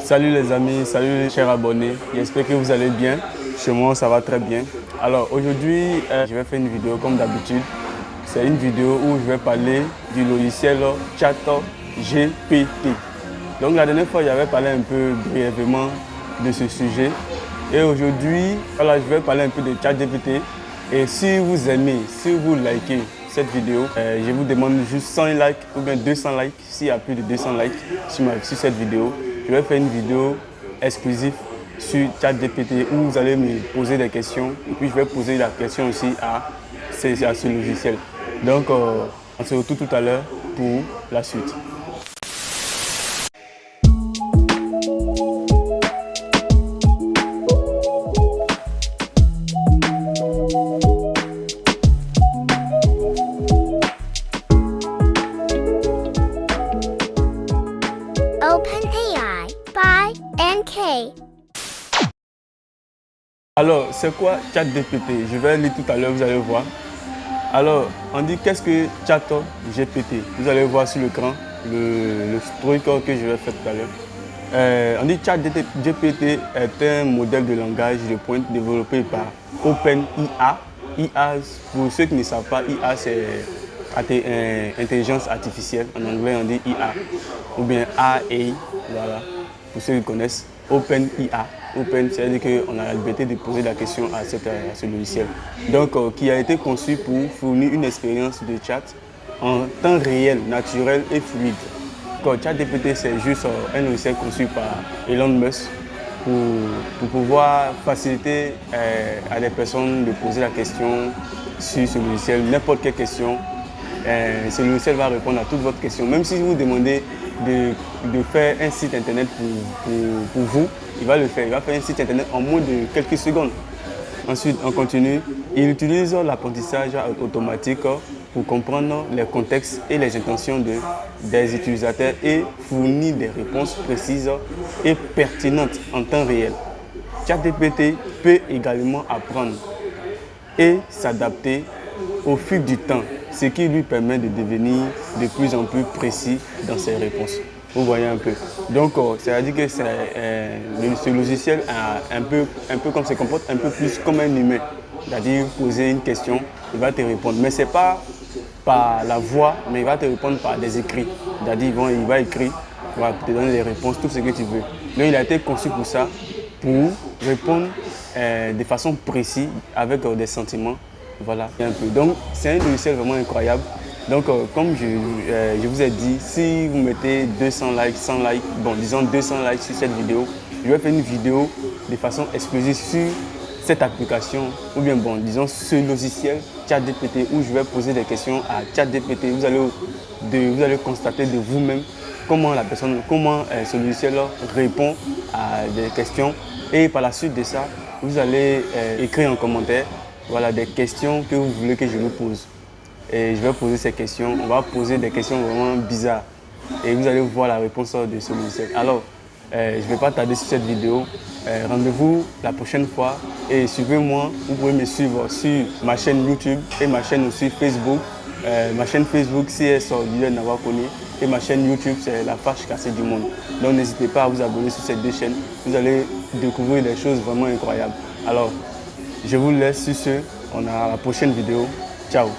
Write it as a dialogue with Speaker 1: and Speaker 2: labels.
Speaker 1: Salut les amis, salut les chers abonnés, j'espère que vous allez bien. Chez moi ça va très bien. Alors aujourd'hui je vais faire une vidéo comme d'habitude. C'est une vidéo où je vais parler du logiciel ChatGPT. Donc la dernière fois j'avais parlé un peu brièvement de ce sujet. Et aujourd'hui voilà, je vais parler un peu de ChatGPT. Et si vous aimez, si vous likez cette vidéo, je vous demande juste 100 likes ou bien 200 likes. S'il y a plus de 200 likes sur cette vidéo, je vais faire une vidéo exclusive sur ChatGPT où vous allez me poser des questions et puis je vais poser la question aussi à ce logiciel. Donc on se retrouve tout à l'heure pour la suite.
Speaker 2: OpenAI by NK.
Speaker 1: Alors, c'est quoi ChatGPT? Je vais lire tout à l'heure, vous allez voir. Alors, on dit qu'est-ce que ChatGPT? Vous allez voir sur l'écran le truc que je vais faire tout à l'heure. On dit ChatGPT est un modèle de langage de pointe développé par OpenIA. IA, pour ceux qui ne savent pas, IA c'est intelligence artificielle. En anglais, on dit IA ou bien AI. Voilà, pour ceux qui connaissent, OpenIA. Open, c'est-à-dire qu'on a la liberté de poser la question à ce logiciel. Donc, qui a été conçu pour fournir une expérience de chat en temps réel, naturel et fluide. ChatGPT, c'est juste un logiciel conçu par Elon Musk pour pouvoir faciliter à des personnes de poser la question sur ce logiciel, n'importe quelle question. Ce logiciel va répondre à toutes vos questions. Même si vous demandez de faire un site internet pour vous, il va le faire. Il va faire un site internet en moins de quelques secondes. Ensuite, on continue. Il utilise l'apprentissage automatique pour comprendre les contextes et les intentions des utilisateurs et fournir des réponses précises et pertinentes en temps réel. ChatGPT peut également apprendre et s'adapter au fil du temps, ce qui lui permet de devenir de plus en plus précis dans ses réponses. Vous voyez un peu. Donc, c'est-à-dire que ce logiciel un peu comme se comporte un peu plus comme un humain. C'est-à-dire poser une question, il va te répondre. Mais ce n'est pas par la voix, mais il va te répondre par des écrits. C'est-à-dire il va écrire, il va te donner les réponses, tout ce que tu veux. Donc, il a été conçu pour ça, pour répondre de façon précise, avec des sentiments. Voilà, un peu. Donc, c'est un logiciel vraiment incroyable. Donc, comme je vous ai dit, si vous mettez 200 likes, 100 likes, bon, disons 200 likes sur cette vidéo, je vais faire une vidéo de façon exclusive sur cette application, ou bien, bon, disons ce logiciel ChatGPT, où je vais poser des questions à ChatGPT. Vous allez constater de vous-même comment ce logiciel répond à des questions. Et par la suite de ça, vous allez écrire en commentaire, voilà, des questions que vous voulez que je vous pose. Et je vais poser ces questions. On va poser des questions vraiment bizarres. Et vous allez voir la réponse de ce logiciel. Alors, je ne vais pas tarder sur cette vidéo. Rendez-vous la prochaine fois. Et suivez-moi. Vous pouvez me suivre sur ma chaîne YouTube et ma chaîne aussi Facebook. Ma chaîne Facebook, CS Dylan Nawakone. Et ma chaîne YouTube, c'est La Fâche Cassée du Monde. Donc, n'hésitez pas à vous abonner sur ces deux chaînes. Vous allez découvrir des choses vraiment incroyables. Alors, je vous laisse sur ce. On a la prochaine vidéo. Ciao.